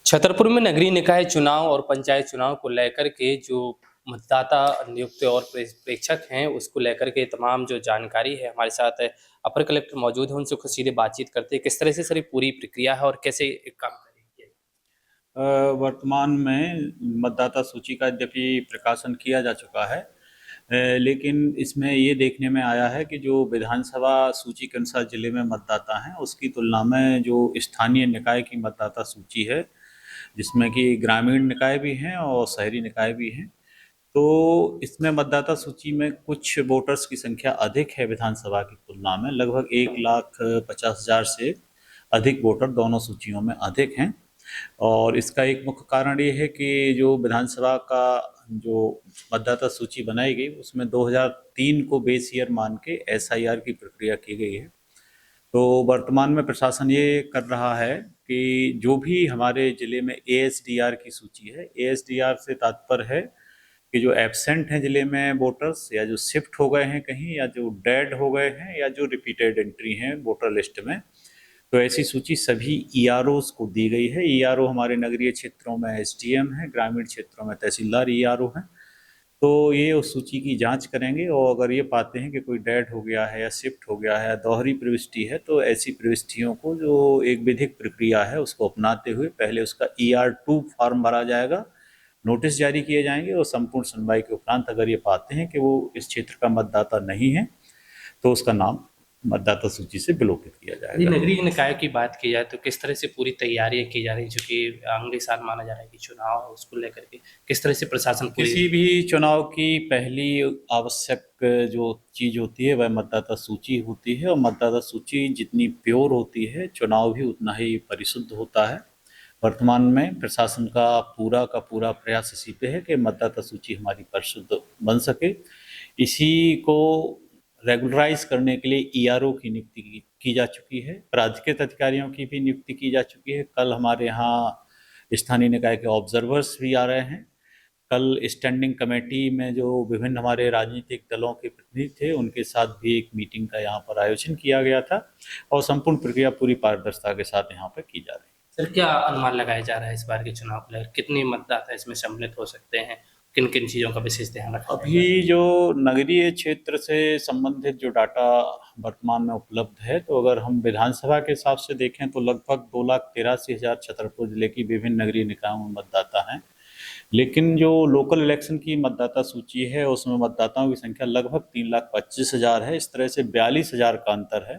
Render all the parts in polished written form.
छतरपुर में नगरीय निकाय चुनाव और पंचायत चुनाव को लेकर के जो मतदाता नियुक्त और प्रेक्षक हैं, उसको लेकर के तमाम जो जानकारी है, हमारे साथ अपर कलेक्टर मौजूद हैं, उनसे खुद सीधे बातचीत करते हैं। किस तरह से सर ये पूरी प्रक्रिया है और कैसे काम करेंगे? वर्तमान में मतदाता सूची का यद्यपि प्रकाशन किया जा चुका है, लेकिन इसमें ये देखने में आया है कि जो विधानसभा सूची के अनुसार जिले में मतदाता हैं, उसकी तुलना में जो स्थानीय निकाय की मतदाता सूची है, जिसमें कि ग्रामीण निकाय भी हैं और शहरी निकाय भी हैं, तो इसमें मतदाता सूची में कुछ वोटर्स की संख्या अधिक है विधानसभा की तुलना में। लगभग 1,50,000 से अधिक वोटर दोनों सूचियों में अधिक हैं। और इसका एक मुख्य कारण ये है कि जो विधानसभा का जो मतदाता सूची बनाई गई, उसमें 2003 को बेस ईयर मान के एसआईआर की प्रक्रिया की गई है। तो वर्तमान में प्रशासन ये कर रहा है कि जो भी हमारे ज़िले में एएसडीआर की सूची है, एएसडीआर से तात्पर्य है कि जो एब्सेंट हैं ज़िले में वोटर्स, या जो शिफ्ट हो गए हैं कहीं, या जो डेड हो गए हैं, या जो रिपीटेड एंट्री हैं वोटर लिस्ट में, तो ऐसी सूची सभी ईआरओज़ को दी गई है। ईआरओ हमारे नगरीय क्षेत्रों में एसडीएम है, ग्रामीण क्षेत्रों में तहसीलदार ईआरओ हैं। तो ये उस सूची की जांच करेंगे, और अगर ये पाते हैं कि कोई डेड हो गया है या शिफ्ट हो गया है या दोहरी प्रविष्टि है, तो ऐसी प्रविष्टियों को जो एक विधिक प्रक्रिया है उसको अपनाते हुए पहले उसका ER2 फॉर्म भरा जाएगा, नोटिस जारी किए जाएंगे, और संपूर्ण सुनवाई के उपरांत अगर ये पाते हैं कि वो इस क्षेत्र का मतदाता नहीं है, तो उसका नाम मतदाता सूची से विलोपित किया जी, जाएगा। नगरीय निकाय की बात की जाए तो किस तरह से पूरी तैयारियां की जा रही हैं, चूंकि अगले साल माना जा रहा है कि चुनाव है, उसको लेकर के किस तरह से प्रशासन पूरी किसी भी चुनाव की पहली आवश्यक जो चीज़ होती है वह मतदाता सूची होती है, और मतदाता सूची जितनी प्योर होती है, चुनाव भी उतना ही परिशुद्ध होता है। वर्तमान में प्रशासन का पूरा प्रयास इसी पे है कि मतदाता सूची हमारी परिशुद्ध बन सके। इसी को रेगुलराइज करने के लिए ईआरओ की नियुक्ति की जा चुकी है, प्राधिकृत अधिकारियों की भी नियुक्ति की जा चुकी है। कल हमारे यहाँ स्थानीय निकाय के ऑब्जर्वर्स भी आ रहे हैं। कल स्टैंडिंग कमेटी में जो विभिन्न हमारे राजनीतिक दलों के प्रतिनिधि थे, उनके साथ भी एक मीटिंग का यहाँ पर आयोजन किया गया था, और संपूर्ण प्रक्रिया पूरी पारदर्शिता के साथ यहाँ पर की जा रही है। सर क्या अनुमान लगाया जा रहा है इस बार के चुनाव को लेकर? कितने मतदाता इसमें सम्मिलित हो सकते हैं? किन-किन चीज़ों का विशेष ध्यान रखा जाएगा? अभी जो नगरीय क्षेत्र से संबंधित जो डाटा वर्तमान में उपलब्ध है, तो अगर हम विधानसभा के हिसाब से देखें तो लगभग 2,83,000 छतरपुर जिले की विभिन्न नगरीय निकायों में मतदाता हैं। लेकिन जो लोकल इलेक्शन की मतदाता सूची है, उसमें मतदाताओं की संख्या लगभग 3,25,000 है। इस तरह से 42,000 का अंतर है।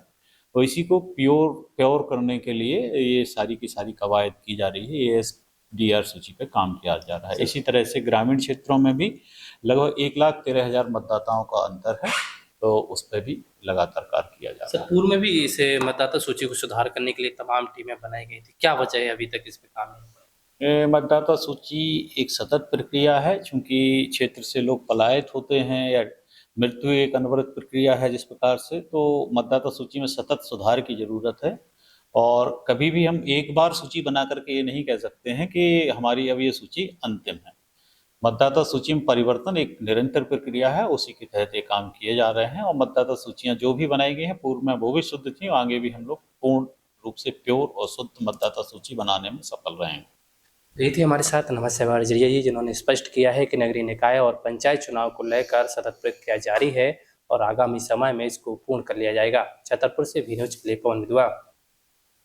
तो इसी को प्योर करने के लिए ये सारी की सारी कवायद की जा रही है। एएसडीआर सूची पे काम किया जा रहा है। इसी तरह से ग्रामीण क्षेत्रों में भी लगभग 1,13,000 मतदाताओं का अंतर है, तो उस पर भी लगातार कार्य किया जा सर रहा है। पूर्व में भी इसे मतदाता सूची को सुधार करने के लिए तमाम टीमें बनाई गई थी। क्या वजह है अभी तक इस पे काम नहीं हुआ? मतदाता सूची एक सतत प्रक्रिया है, चूंकि क्षेत्र से लोग पलायित होते हैं, या मृत्यु एक अनवरत प्रक्रिया है जिस प्रकार से, तो मतदाता सूची में सतत सुधार की जरूरत है। और कभी भी हम एक बार सूची बना करके ये नहीं कह सकते हैं कि हमारी अब ये सूची अंतिम है। मतदाता सूची में परिवर्तन एक निरंतर प्रक्रिया है, उसी के तहत ये काम किए जा रहे हैं, और मतदाता सूचियां जो भी बनाई गई हैं पूर्व में वो भी शुद्ध थी, और आगे भी हम लोग पूर्ण रूप से प्योर और शुद्ध मतदाता सूची बनाने में सफल रहेंगे। ये थी हमारे साथ नमस्ते जरिया जी, जिन्होंने स्पष्ट किया है कि नगरीय निकाय और पंचायत चुनाव को लेकर सतत प्रक्रिया जारी है और आगामी समय में इसको पूर्ण कर लिया जाएगा। छतरपुर से वी न्यूज के लिए पवन विधवा।